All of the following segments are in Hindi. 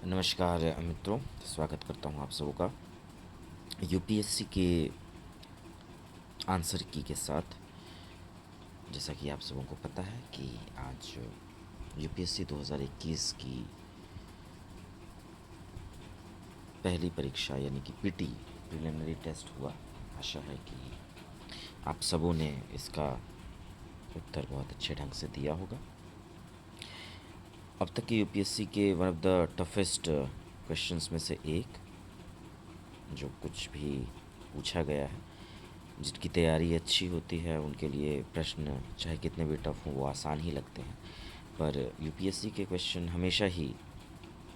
नमस्कार मित्रों, स्वागत करता हूँ आप सबों का यूपीएससी के आंसर की के साथ। जैसा कि आप सबों को पता है कि आज यूपीएससी 2021 की पहली परीक्षा यानी कि पीटी प्रिलिमिनरी टेस्ट हुआ। आशा है कि आप सबों ने इसका उत्तर बहुत अच्छे ढंग से दिया होगा। अब तक के यूपीएससी के one of the toughest questions में से एक, जो कुछ भी पूछा गया है, जिनकी तैयारी अच्छी होती है उनके लिए प्रश्न चाहे कितने भी टफ हों वो आसान ही लगते हैं। पर यूपीएससी के क्वेश्चन हमेशा ही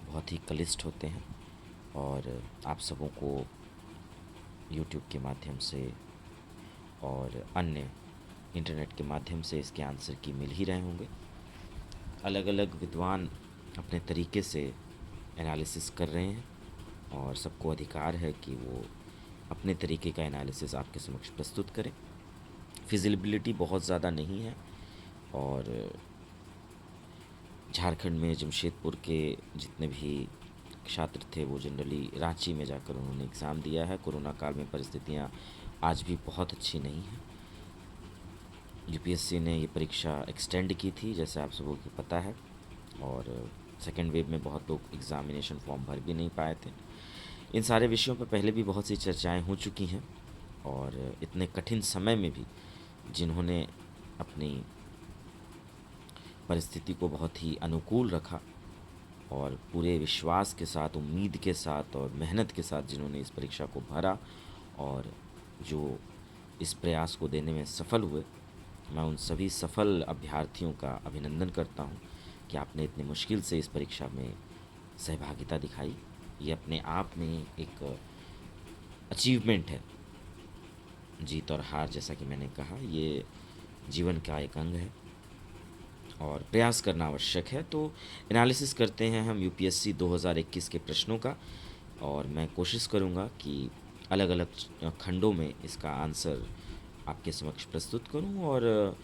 बहुत ही क्लिष्ट होते हैं और आप सबों को यूट्यूब के माध्यम से और अन्य इंटरनेट के माध्यम से इसके आंसर की मिल ही रहे होंगे। अलग अलग विद्वान अपने तरीके से एनालिसिस कर रहे हैं और सबको अधिकार है कि वो अपने तरीके का एनालिसिस आपके समक्ष प्रस्तुत करें। फिजिबिलिटी बहुत ज़्यादा नहीं है और झारखंड में जमशेदपुर के जितने भी छात्र थे वो जनरली रांची में जाकर उन्होंने एग्ज़ाम दिया है। कोरोना काल में परिस्थितियाँ आज भी बहुत अच्छी नहीं हैं। यूपीएससी ने ये परीक्षा एक्सटेंड की थी जैसे आप सबको को पता है, और सेकेंड वेव में बहुत लोग एग्ज़ामिनेशन फॉर्म भर भी नहीं पाए थे। इन सारे विषयों पर पहले भी बहुत सी चर्चाएं हो चुकी हैं और इतने कठिन समय में भी जिन्होंने अपनी परिस्थिति को बहुत ही अनुकूल रखा और पूरे विश्वास के साथ, उम्मीद के साथ और मेहनत के साथ जिन्होंने इस परीक्षा को भरा और जो इस प्रयास को देने में सफल हुए, मैं उन सभी सफल अभ्यर्थियों का अभिनंदन करता हूं कि आपने इतनी मुश्किल से इस परीक्षा में सहभागिता दिखाई। ये अपने आप में एक अचीवमेंट है। जीत और हार, जैसा कि मैंने कहा, ये जीवन का एक अंग है और प्रयास करना आवश्यक है। तो एनालिसिस करते हैं हम यूपीएससी 2021 के प्रश्नों का और मैं कोशिश करूँगा कि अलग अलग खंडों में इसका आंसर आपके समक्ष प्रस्तुत करूँ और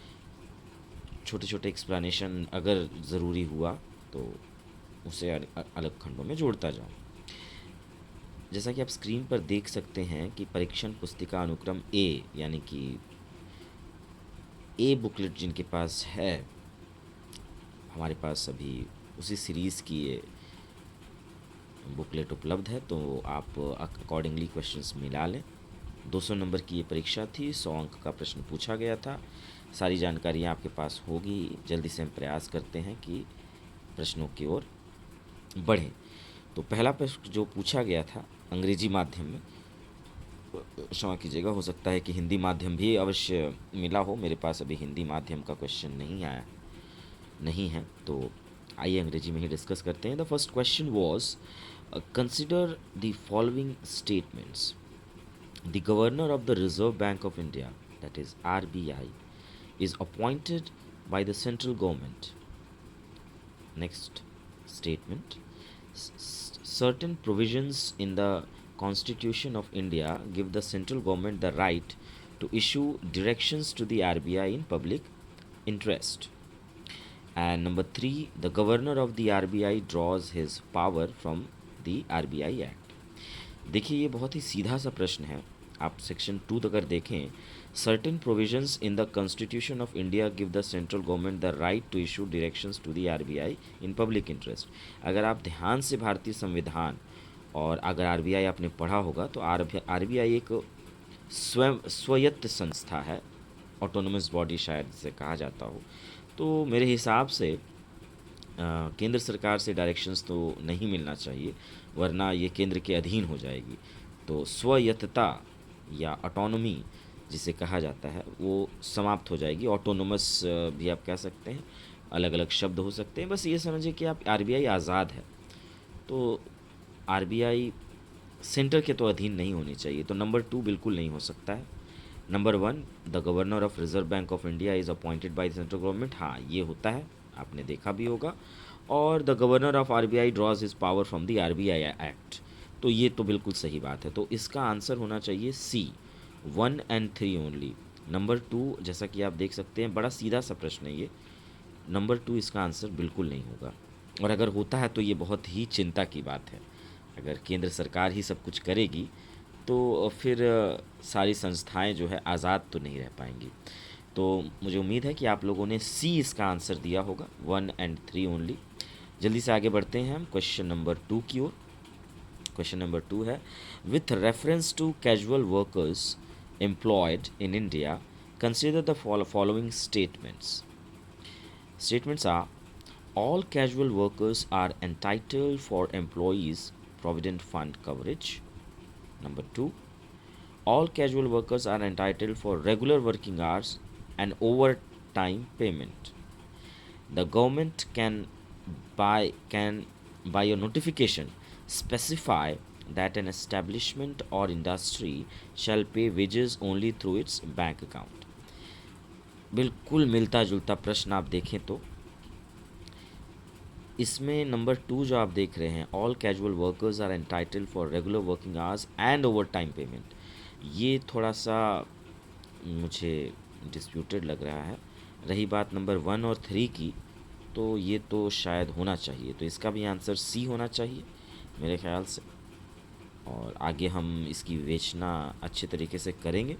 छोटे छोटे एक्सप्लेनेशन अगर ज़रूरी हुआ तो उसे अलग खंडों में जोड़ता जाऊँ। जैसा कि आप स्क्रीन पर देख सकते हैं कि परीक्षण पुस्तिका अनुक्रम ए यानी कि ए बुकलेट जिनके पास है, हमारे पास अभी उसी सीरीज़ की ये बुकलेट उपलब्ध है, तो आप अकॉर्डिंगली क्वेश्चंस मिला लें। 200 नंबर की ये परीक्षा थी, 100 अंक का प्रश्न पूछा गया था। सारी जानकारियाँ आपके पास होगी। जल्दी से हम प्रयास करते हैं कि प्रश्नों की ओर बढ़ें। तो पहला प्रश्न जो पूछा गया था अंग्रेजी माध्यम में, क्षमा कीजिएगा, हो सकता है कि हिंदी माध्यम भी अवश्य मिला हो, मेरे पास अभी हिंदी माध्यम का क्वेश्चन नहीं है, तो आइए अंग्रेजी में ही डिस्कस करते हैं। The first question was consider the following statements. The Governor of the Reserve Bank of India, that is RBI, is appointed by the central government. Next statement. Certain provisions in the Constitution of India give the central government the right to issue directions to the RBI in public interest. And number 3, the Governor of the RBI draws his power from the RBI Act. देखिए, ये बहुत ही सीधा सा प्रश्न है। आप सेक्शन 2 अगर देखें, certain provisions in the constitution of India give the central government the right to issue directions to the RBI in public interest. अगर आप ध्यान से भारतीय संविधान और अगर आरबीआई आपने पढ़ा होगा तो आरबीआई एक स्वायत्त संस्था है, ऑटोनोमस बॉडी शायद जिसे कहा जाता हो। तो मेरे हिसाब से केंद्र सरकार से डायरेक्शंस तो नहीं मिलना चाहिए, वरना ये केंद्र के अधीन हो जाएगी। तो स्वायत्तता या ऑटोनॉमी जिसे कहा जाता है वो समाप्त हो जाएगी। ऑटोनोमस भी आप कह सकते हैं, अलग अलग शब्द हो सकते हैं। बस ये समझिए कि आप आरबीआई आज़ाद है, तो आरबीआई सेंटर के तो अधीन नहीं होनी चाहिए। तो नंबर 2 बिल्कुल नहीं हो सकता है। Number 1, the governor of Reserve Bank of India is appointed by the central government, हाँ ये होता है, आपने देखा भी होगा। और the governor of RBI draws his power from the RBI act, तो ये तो बिल्कुल सही बात है। तो इसका आंसर होना चाहिए सी, 1 and 3 ओनली। नंबर 2, जैसा कि आप देख सकते हैं, बड़ा सीधा सा प्रश्न है ये। नंबर 2 इसका आंसर बिल्कुल नहीं होगा। और अगर होता है तो ये बहुत ही चिंता की बात है। अगर केंद्र सरकार ही सब कुछ करेगी तो फिर सारी संस्थाएं जो है आज़ाद तो नहीं रह पाएंगी। तो मुझे उम्मीद है कि आप लोगों ने सी इसका आंसर दिया होगा, 1 और 3 ओनली। जल्दी से आगे बढ़ते हैं हम क्वेश्चन नंबर 2 की ओर। क्वेश्चन नंबर 2 है, with reference to casual workers employed in India consider the following statements. Statements are: all casual workers are entitled for employees' provident fund coverage. Number 2, all casual workers are entitled for regular working hours and overtime payment. The government by a notification specify that an establishment or industry shall pay wages only through its bank account. बिल्कुल मिलता जुलता प्रश्न आप देखें तो इसमें नंबर 2 जो आप देख रहे हैं, all casual workers are entitled for regular working hours and over time payment, ये थोड़ा सा मुझे डिस्प्यूटेड लग रहा है। रही बात नंबर 1 और 3 की, तो ये तो शायद होना चाहिए, तो इसका भी आंसर सी होना चाहिए मेरे ख्याल से। और आगे हम इसकी विवेचना अच्छे तरीके से करेंगे।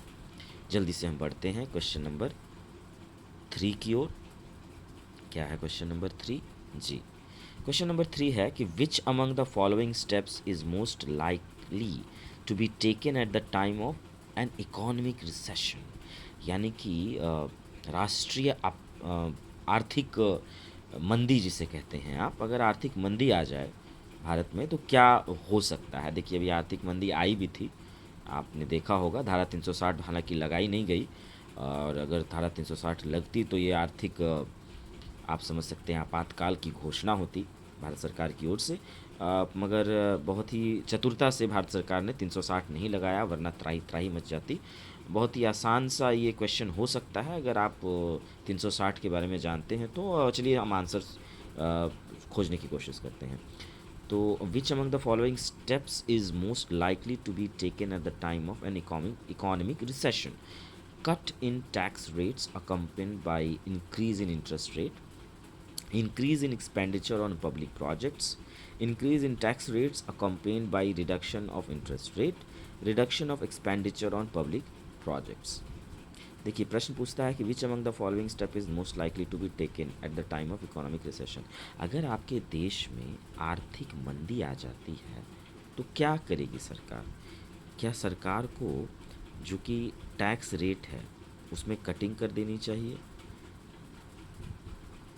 जल्दी से हम बढ़ते हैं क्वेश्चन नंबर 3 की ओर। क्या है क्वेश्चन नंबर 3? जी, क्वेश्चन नंबर 3 है कि which among the following steps is most likely to be taken at the time of an economic recession, यानी कि राष्ट्रीय आर्थिक मंदी जिसे कहते हैं आप, अगर आर्थिक मंदी आ जाए भारत में तो क्या हो सकता है। देखिए, अभी आर्थिक मंदी आई भी थी, आपने देखा होगा। धारा 360 हालांकि लगाई नहीं गई, और अगर धारा 360 लगती तो ये आर्थिक आप समझ सकते हैं आपातकाल की घोषणा होती भारत सरकार की ओर से। मगर बहुत ही चतुरता से भारत सरकार ने 360 नहीं लगाया, वरना त्राही त्राही मच जाती। बहुत ही आसान सा ये क्वेश्चन हो सकता है, अगर आप 360 के बारे में जानते हैं तो चलिए हम आंसर खोजने की कोशिश करते हैं। तो which among the following steps is most likely to be taken at the time of an economic recession? Cut in tax rates accompanied by increase in interest rate, increase in expenditure on public projects, increase in tax rates accompanied by reduction of interest rate, reduction of expenditure on public projects. देखिए, प्रश्न पूछता है कि which among the following step is most likely to be taken at the time of economic recession. अगर आपके देश में आर्थिक मंदी आ जाती है तो क्या करेगी सरकार? क्या सरकार को जो कि टैक्स रेट है उसमें कटिंग कर देनी चाहिए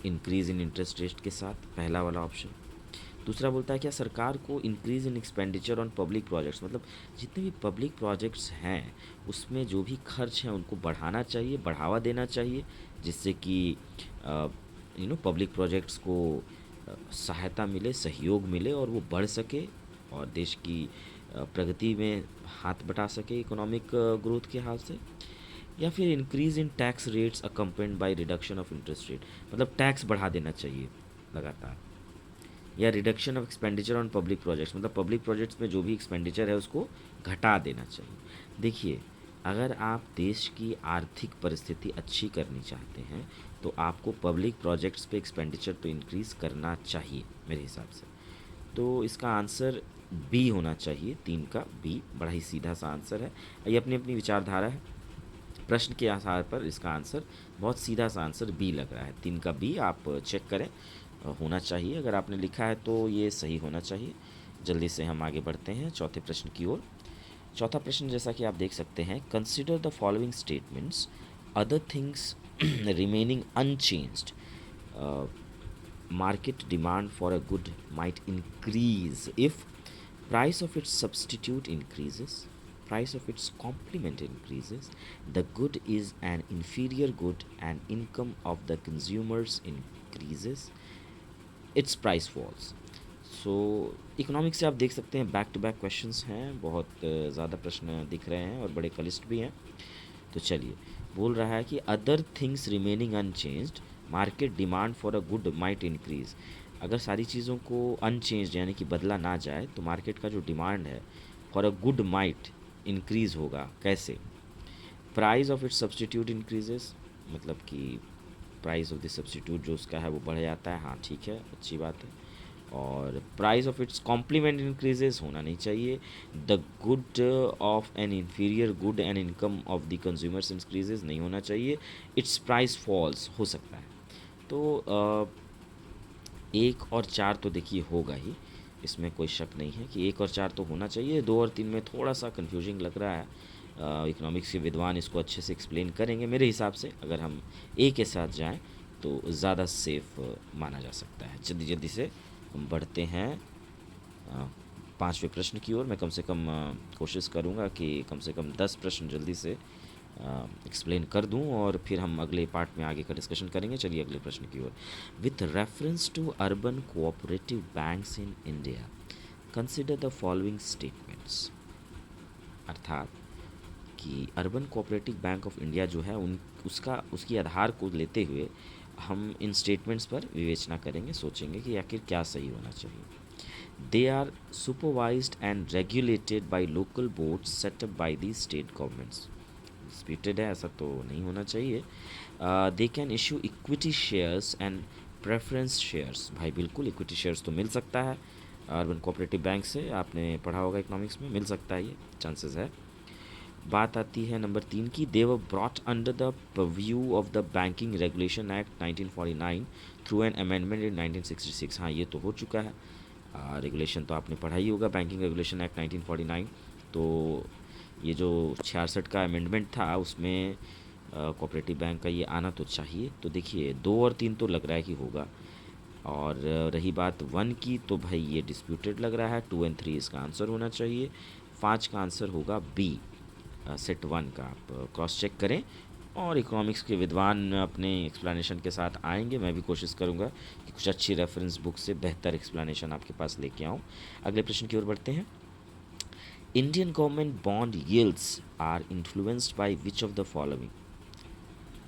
इंक्रीज़ इन इंटरेस्ट रेट के साथ, पहला वाला ऑप्शन। दूसरा बोलता है क्या सरकार को increase in expenditure on public projects, मतलब जितने भी पब्लिक प्रोजेक्ट्स हैं उसमें जो भी खर्च हैं उनको बढ़ाना चाहिए, बढ़ावा देना चाहिए, जिससे कि पब्लिक प्रोजेक्ट्स को सहायता मिले, सहयोग मिले और वो बढ़ सके और देश की प्रगति में हाथ बटा सके इकोनॉमिक ग्रोथ के हाल से। या फिर increase in tax rates accompanied by reduction of interest rate, मतलब टैक्स बढ़ा देना चाहिए लगातार। या reduction of expenditure on public projects, मतलब पब्लिक प्रोजेक्ट्स में जो भी एक्सपेंडिचर है उसको घटा देना चाहिए। देखिए, अगर आप देश की आर्थिक परिस्थिति अच्छी करनी चाहते हैं तो आपको पब्लिक प्रोजेक्ट्स पे एक्सपेंडिचर तो इंक्रीज़ करना चाहिए मेरे हिसाब से। तो इसका आंसर बी होना चाहिए, 3 का बी, बड़ा ही सीधा सा आंसर है। ये अपनी अपनी विचारधारा है, प्रश्न के आधार पर इसका आंसर बहुत सीधा सा आंसर बी लग रहा है, 3 का बी। आप चेक करें, होना चाहिए, अगर आपने लिखा है तो ये सही होना चाहिए। जल्दी से हम आगे बढ़ते हैं चौथे प्रश्न की ओर। चौथा प्रश्न जैसा कि आप देख सकते हैं, consider the following statements, other things remaining unchanged, market demand for a good might increase if price of its substitute increases, price of its complement increases, the good is an inferior good and income of the consumers increases, its price falls. So economics से आप देख सकते हैं बैक टू बैक क्वेश्चंस हैं, बहुत ज़्यादा प्रश्न दिख रहे हैं और बड़े क्लिष्ट भी हैं। तो चलिए, बोल रहा है कि other things remaining unchanged, market demand for a good might increase. अगर सारी चीज़ों को अनचेंज्ड यानी कि बदला ना जाए तो मार्केट का जो डिमांड है for a good might increase होगा। कैसे? Price of it's substitute increases, मतलब कि प्राइस ऑफ द सब्सटीट्यूट जो उसका है वो बढ़ जाता है। हाँ ठीक है, अच्छी बात है। और price of its complement increases होना नहीं चाहिए। The good of an inferior good and income of the consumers increases नहीं होना चाहिए। इट्स प्राइस फॉल्स हो सकता है। तो एक और चार तो देखिए होगा ही, इसमें कोई शक नहीं है कि एक और चार तो होना चाहिए। दो और तीन में थोड़ा सा कन्फ्यूजिंग लग रहा है। इकोनॉमिक्स के विद्वान इसको अच्छे से एक्सप्लेन करेंगे मेरे हिसाब से। अगर हम ए के साथ जाएं तो ज़्यादा सेफ माना जा सकता है। जल्दी जल्दी से हम बढ़ते हैं पांचवें प्रश्न की ओर। मैं कम से कम कोशिश करूंगा कि कम से कम 10 प्रश्न जल्दी से एक्सप्लेन कर दूं और फिर हम अगले पार्ट में आगे का डिस्कशन करेंगे। चलिए अगले प्रश्न की ओर। With reference to urban cooperative banks in India consider the following statements. अर्थात कि urban cooperative bank of India जो है उसकी आधार को लेते हुए हम इन स्टेटमेंट्स पर विवेचना करेंगे, सोचेंगे कि आखिर क्या सही होना चाहिए। They are supervised and regulated by local boards set up by the state governments. Disputed है, ऐसा तो नहीं होना चाहिए। They can issue equity shares and preference shares. भाई बिल्कुल इक्विटी शेयर्स तो मिल सकता है अर्बन कोऑपरेटिव बैंक से, आपने पढ़ा होगा इकोनॉमिक्स में, मिल सकता है, ये चांसेस है। बात आती है नंबर 3 की। They were brought under the purview of the banking regulation act 1949 through an amendment in 1966। हाँ, ये तो हो चुका है। रेगुलेशन तो आपने पढ़ा ही होगा, बैंकिंग रेगुलेशन एक्ट 1949। तो ये जो 66 का अमेंडमेंट था उसमें कोऑपरेटिव बैंक का ये आना तो चाहिए। तो देखिए 2 और 3 तो लग रहा है कि होगा। और रही बात 1 की, तो भाई ये डिस्प्यूटेड लग रहा है। 2 एंड 3 इसका आंसर होना चाहिए। 5 का आंसर होगा बी, सेट 1 का। आप क्रॉस चेक करें और इकोनॉमिक्स के विद्वान अपने एक्सप्लेनेशन के साथ आएंगे। मैं भी कोशिश करूंगा कि कुछ अच्छी रेफरेंस बुक से बेहतर एक्सप्लेनेशन आपके पास लेके आऊँ। अगले प्रश्न की ओर बढ़ते हैं। Indian government bond yields are influenced by which of the following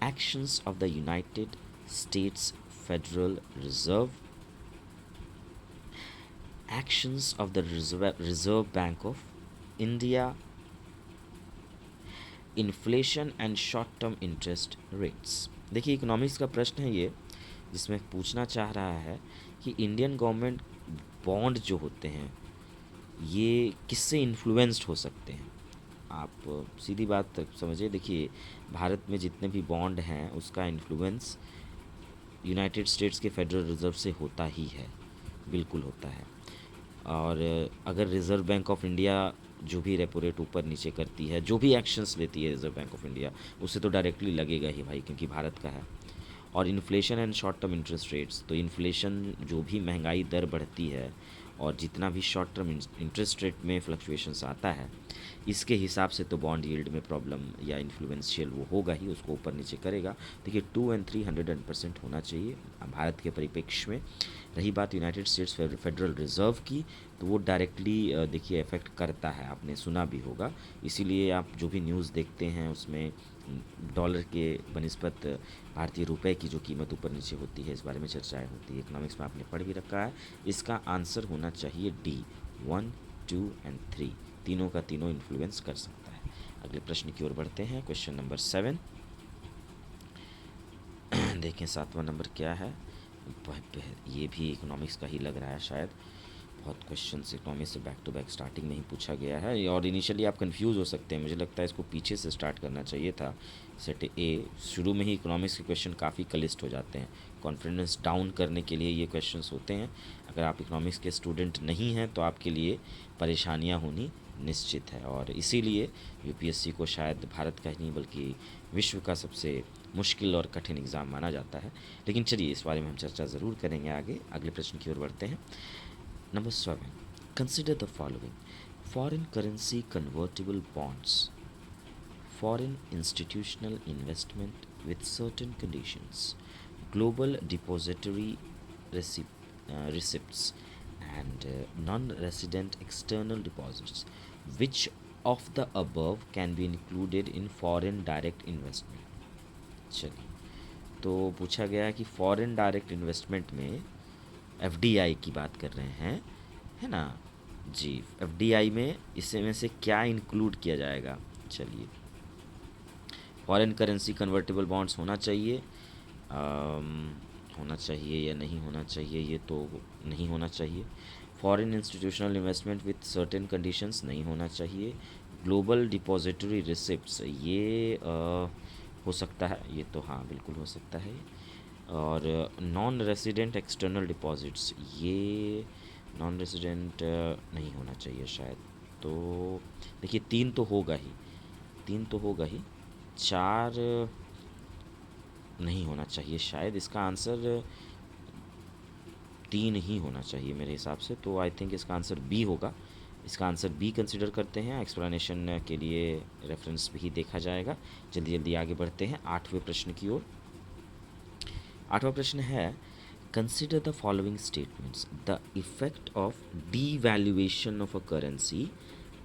actions of the United States Federal Reserve, actions of the Reserve Bank of India, inflation and short term interest rates. देखिए इकोनॉमिक्स का प्रश्न है ये, जिसमें पूछना चाह रहा है कि इंडियन गवर्नमेंट बॉन्ड जो होते हैं ये किससे इन्फ्लुएंस्ड हो सकते हैं। आप सीधी बात समझिए, देखिए भारत में जितने भी बॉन्ड हैं उसका इन्फ्लुएंस यूनाइटेड स्टेट्स के फेडरल रिजर्व से होता ही है, बिल्कुल होता है। और अगर रिज़र्व बैंक ऑफ इंडिया जो भी रेपो रेट ऊपर नीचे करती है, जो भी एक्शंस लेती है रिज़र्व बैंक ऑफ इंडिया, उससे तो डायरेक्टली लगेगा ही भाई, क्योंकि भारत का है। और inflation and short term interest rates, तो इन्फ्लेशन जो भी महंगाई दर बढ़ती है और जितना भी शॉर्ट टर्म इंटरेस्ट रेट में फ्लक्चुएशंस आता है, इसके हिसाब से तो बॉन्ड यील्ड में प्रॉब्लम या इन्फ्लुएंशियल वो होगा ही, उसको ऊपर नीचे करेगा। देखिए 2 एंड 3 100% होना चाहिए भारत के परिप्रेक्ष्य में। रही बात यूनाइटेड स्टेट्स फेडरल रिजर्व की, तो वो डायरेक्टली देखिए इफेक्ट करता है, आपने सुना भी होगा। इसीलिए आप जो भी न्यूज़ देखते हैं उसमें डॉलर के बनिस्बत भारतीय रुपए की जो कीमत ऊपर नीचे होती है, इस बारे में चर्चाएं होती है। इकोनॉमिक्स में आपने पढ़ भी रखा है। इसका आंसर होना चाहिए डी, 1, 2 एंड 3, तीनों का तीनों इन्फ्लुएंस कर सकता है। अगले प्रश्न की ओर बढ़ते हैं, क्वेश्चन नंबर 7। देखें 7वां नंबर क्या है। ये भी इकोनॉमिक्स का ही लग रहा है शायद। बहुत क्वेश्चन इकोनॉमिक्स से बैक टू बैक स्टार्टिंग में ही पूछा गया है, और इनिशियली आप कंफ्यूज हो सकते हैं। मुझे लगता है इसको पीछे से स्टार्ट करना चाहिए था। सेट ए शुरू में ही इकोनॉमिक्स के क्वेश्चन काफ़ी क्लिष्ट हो जाते हैं, कॉन्फिडेंस डाउन करने के लिए ये क्वेश्चंस होते हैं। अगर आप इकोनॉमिक्स के स्टूडेंट नहीं हैं तो आपके लिए परेशानियाँ होनी निश्चित है, और इसीलिए यूपीएससी को शायद भारत का ही नहीं बल्कि विश्व का सबसे मुश्किल और कठिन एग्ज़ाम माना जाता है। लेकिन चलिए इस बारे में हम चर्चा ज़रूर करेंगे आगे। अगले प्रश्न की ओर बढ़ते हैं। Number 7, consider the following foreign currency convertible bonds, foreign institutional investment with certain conditions, global depository receipts, and non-resident external deposits. Which of the above can be included in foreign direct investment? चलिए, तो पूछा गया कि फॉरेन डायरेक्ट इन्वेस्टमेंट में एफडीआई की बात कर रहे हैं, है ना जी। एफडीआई में इसमें में से क्या इंक्लूड किया जाएगा। चलिए, फॉरेन करेंसी कन्वर्टेबल बॉन्ड्स होना चाहिए, होना चाहिए या नहीं होना चाहिए, ये तो नहीं होना चाहिए। Foreign institutional investment with certain conditions नहीं होना चाहिए। ग्लोबल डिपॉजिटरी रिसिप्ट्स ये हो सकता है, ये तो हाँ बिल्कुल हो सकता है। और नॉन रेसिडेंट एक्सटर्नल डिपॉजिट्स, ये नॉन रेसिडेंट नहीं होना चाहिए शायद। तो देखिए तीन तो होगा ही, तीन तो होगा ही, चार नहीं होना चाहिए शायद। इसका आंसर तीन ही होना चाहिए मेरे हिसाब से, तो आई थिंक इसका आंसर बी होगा। इसका आंसर बी कंसिडर करते हैं। एक्सप्लेनेशन के लिए रेफरेंस भी देखा जाएगा। जल्दी जल्दी आगे बढ़ते हैं आठवें प्रश्न की ओर। आठवां प्रश्न है, consider the following statements. The effect of devaluation of a currency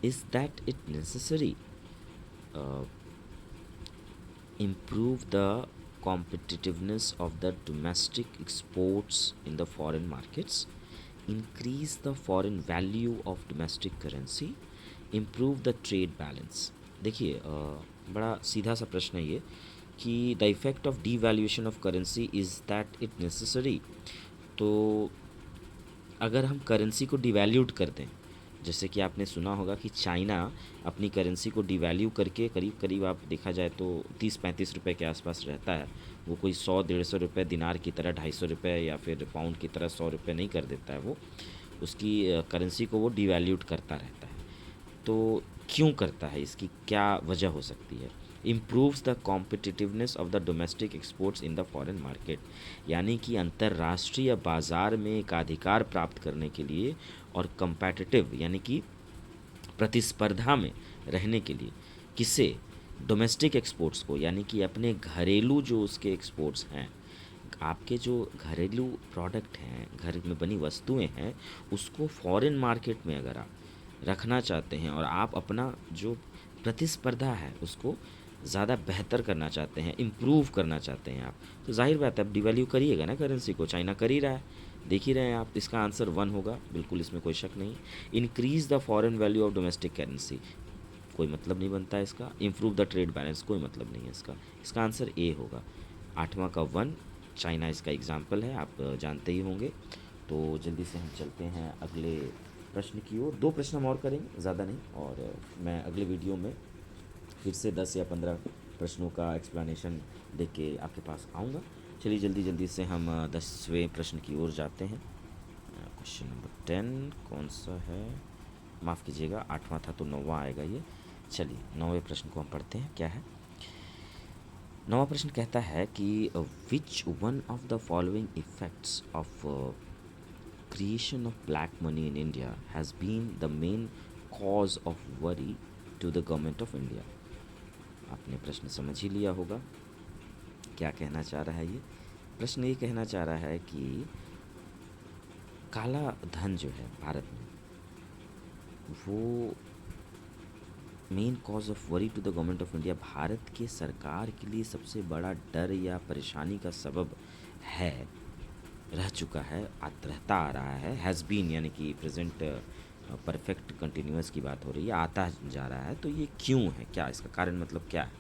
is that it necessary improve the competitiveness of the domestic exports in the foreign markets, increase the foreign value of domestic currency, improve the trade balance। देखिए बड़ा सीधा सा प्रश्न है ये कि the effect of devaluation of currency is that it necessary. तो अगर हम करेंसी को डिवैल्यूड कर दें, जैसे कि आपने सुना होगा कि चाइना अपनी करेंसी को डिवैल्यू करके करीब करीब आप देखा जाए तो 30-35 रुपए के आसपास रहता है। वो कोई 100-150 रुपये दिनार की तरह, 250 रुपये या फिर पाउंड की तरह 100 रुपये नहीं कर देता है। वो उसकी करेंसी को वो डिवैल्यूड करता रहता है। तो क्यों करता है, इसकी क्या वजह हो सकती है? Improves the competitiveness of the domestic exports in the foreign market, यानी कि अंतर्राष्ट्रीय बाज़ार में एक अधिकार प्राप्त करने के लिए और कंपैटिटिव यानी कि प्रतिस्पर्धा में रहने के लिए, किसे? डोमेस्टिक एक्सपोर्ट्स को, यानी कि अपने घरेलू जो उसके एक्सपोर्ट्स हैं, आपके जो घरेलू प्रोडक्ट हैं, घर में बनी वस्तुएं हैं, उसको फॉरेन मार्केट में अगर आप रखना चाहते हैं और आप अपना जो प्रतिस्पर्धा है उसको ज़्यादा बेहतर करना चाहते हैं, इम्प्रूव करना चाहते हैं आप, तो जाहिर बात है आप डिवैल्यू करिएगा ना करेंसी को। चाइना कर ही रहा है, देख ही रहे हैं आप। इसका आंसर वन होगा, बिल्कुल इसमें कोई शक नहीं। Increase the foreign value of domestic currency, कोई मतलब नहीं बनता है इसका। इम्प्रूव द ट्रेड बैलेंस, कोई मतलब नहीं है इसका। इसका आंसर ए होगा। आठवां का वन, चाइना इसका एग्जाम्पल है, आप जानते ही होंगे। तो जल्दी से हम चलते हैं अगले प्रश्न की ओर। दो प्रश्न हम और करेंगे, ज़्यादा नहीं, और मैं अगले वीडियो में फिर से 10 या 15 प्रश्नों का एक्सप्लेनेशन देख के आपके पास आऊँगा। चलिए जल्दी जल्दी से हम 10वें प्रश्न की ओर जाते हैं। क्वेश्चन नंबर 10 कौन सा है, माफ़ कीजिएगा 8वां था तो 9वां आएगा ये। चलिए 9वें प्रश्न को हम पढ़ते हैं, क्या है। 9वां प्रश्न कहता है कि which one of the following effects of creation of black money in India has been the main cause of worry to the government of India. आपने प्रश्न समझ ही लिया होगा, क्या कहना चाह रहा है ये। प्रश्न ये कहना चाह रहा है कि काला धन जो है भारत में, वो main cause of worry to the government of India, Bharat के सरकार के लिए सबसे बड़ा डर या परेशानी का सबब है, रह चुका है, रहता आ रहा है। हैज़ बीन यानी कि प्रेजेंट परफेक्ट कंटिन्यूअस की बात हो रही है, आता जा रहा है। तो ये क्यों है, क्या इसका कारण, मतलब क्या है,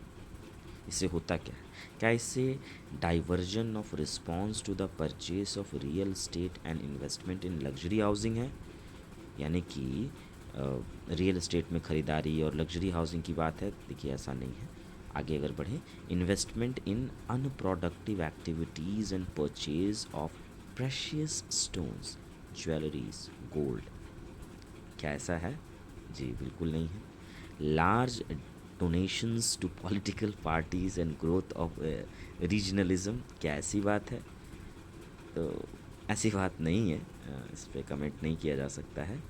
इससे होता क्या है? क्या इससे diversion of response to the purchase of real estate and investment in luxury housing है, यानी कि रियल एस्टेट में ख़रीदारी और लग्जरी हाउसिंग की बात है? देखिए ऐसा नहीं है। आगे अगर बढ़ें, investment in unproductive activities and purchase of precious stones, jewelleries, gold, क्या ऐसा है? जी बिल्कुल नहीं है। Large donations to political parties and growth of regionalism, क्या ऐसी बात है? तो ऐसी बात नहीं है, इस पर कमेंट नहीं किया जा सकता है।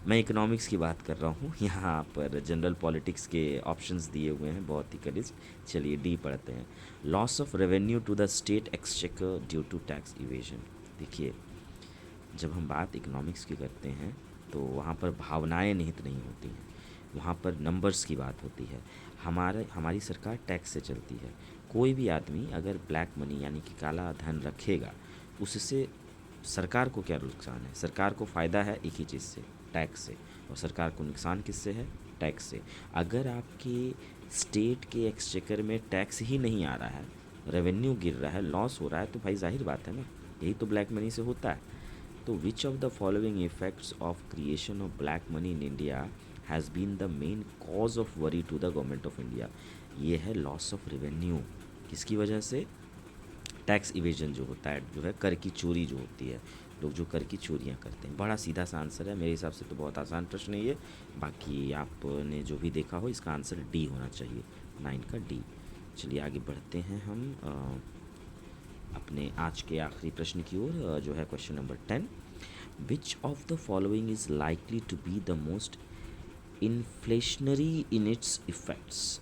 मैं इकोनॉमिक्स की बात कर रहा हूँ, यहाँ पर जनरल पॉलिटिक्स के ऑप्शंस दिए हुए हैं, बहुत ही कलिज। चलिए डी पढ़ते हैं। Loss of revenue to the state exchequer due to tax evasion. देखिए जब हम बात इकोनॉमिक्स की करते हैं तो वहाँ पर भावनाएं निहित नहीं होती हैं, वहाँ पर नंबर्स की बात होती है। हमारी सरकार टैक्स से चलती है। कोई भी आदमी अगर ब्लैक मनी यानी कि काला धन रखेगा, उससे सरकार को क्या नुकसान है? सरकार को फ़ायदा है एक ही चीज़ से, टैक्स से, और सरकार को नुकसान किससे है? टैक्स से। अगर आपके स्टेट के एक्सचेकर में टैक्स ही नहीं आ रहा है, रेवेन्यू गिर रहा है, लॉस हो रहा है, तो भाई जाहिर बात है ना, यही तो ब्लैक मनी से होता है। तो which of the following effects of creation of black money in India has been the main cause of worry to the government of India. ये है लॉस ऑफ रेवेन्यू। किसकी वजह से? टैक्स इवेजन जो होता है, जो है कर की चोरी जो होती है, लोग जो कर की चोरियाँ करते हैं। बड़ा सीधा सा आंसर है, मेरे हिसाब से तो बहुत आसान प्रश्न है ये। बाकी आपने जो भी देखा हो इसका आंसर डी होना चाहिए, 9 का डी। चलिए आगे बढ़ते हैं हम अपने आज के आखिरी प्रश्न की ओर, जो है question number 10। Which of the following is likely to be the most inflationary in its effects.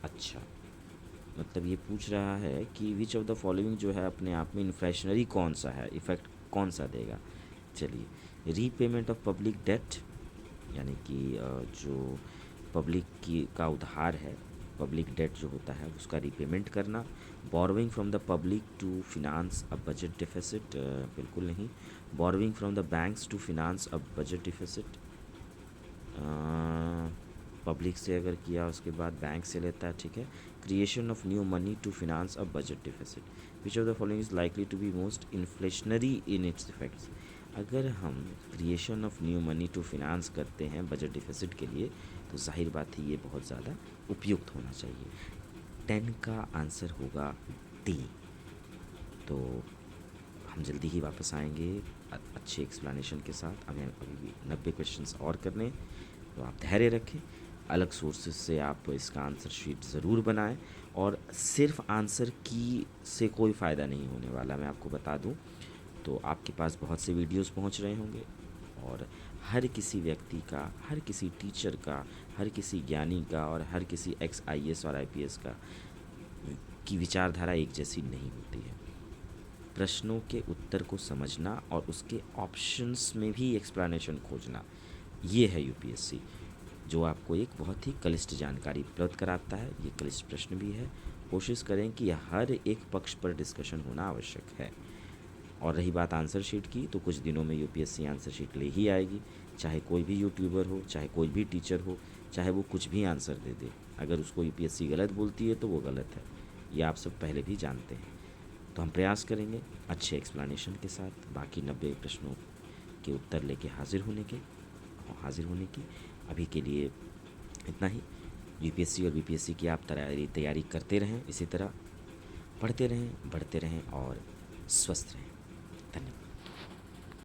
अच्छा, मतलब ये पूछ रहा है कि विच ऑफ द फॉलोइंग जो है अपने आप में इन्फ्लेशनरी कौन सा है, इफ़ेक्ट कौन सा देगा। चलिए, रीपेमेंट ऑफ पब्लिक डेट, यानी कि जो पब्लिक की का उधार है, पब्लिक डेट जो होता है उसका रीपेमेंट करना। Borrowing from the public to finance a budget deficit, बिल्कुल नहीं। Borrowing from the banks to finance a budget deficit, public से अगर किया उसके बाद बैंक से लेता है, ठीक है। Creation of new money to finance a budget deficit. Which of the following is likely to be most inflationary in its effects. अगर हम creation of new money to finance करते हैं बजट डिफिसिट के लिए, तो जाहिर बात है ये बहुत ज़्यादा उपयुक्त होना चाहिए। 10 का आंसर होगा डी। तो हम जल्दी ही वापस आएंगे अच्छे एक्सप्लेनेशन के साथ। हमें अभी भी 90 क्वेश्चंस और करने, तो आप धैर्य रखें। अलग सोर्सेज से आप इसका आंसर शीट ज़रूर बनाएं, और सिर्फ आंसर की से कोई फ़ायदा नहीं होने वाला, मैं आपको बता दूं। तो आपके पास बहुत से वीडियोस पहुंच रहे होंगे, और हर किसी व्यक्ति का, हर किसी टीचर का, हर किसी ज्ञानी का, और हर किसी एक्स IAS और IPS का की विचारधारा एक जैसी नहीं होती है। प्रश्नों के उत्तर को समझना और उसके ऑप्शंस में भी एक्सप्लेनेशन खोजना, ये है UPSC, जो आपको एक बहुत ही क्लिष्ट जानकारी उपलब्ध कराता है। ये क्लिष्ट प्रश्न भी है। कोशिश करें कि हर एक पक्ष पर डिस्कशन होना आवश्यक है। और रही बात आंसर शीट की, तो कुछ दिनों में UPSC आंसर शीट ले ही आएगी। चाहे कोई भी यूट्यूबर हो, चाहे कोई भी टीचर हो, चाहे वो कुछ भी आंसर दे दे, अगर उसको UPSC गलत बोलती है तो वो गलत है, ये आप सब पहले भी जानते हैं। तो हम प्रयास करेंगे अच्छे एक्सप्लेनेशन के साथ बाकी 90 प्रश्नों के उत्तर लेके हाजिर होने की। अभी के लिए इतना ही। UPSC और BPSC की आप तैयारी करते रहें, इसी तरह पढ़ते रहें, बढ़ते रहें और स्वस्थ रहें। धन्यवाद।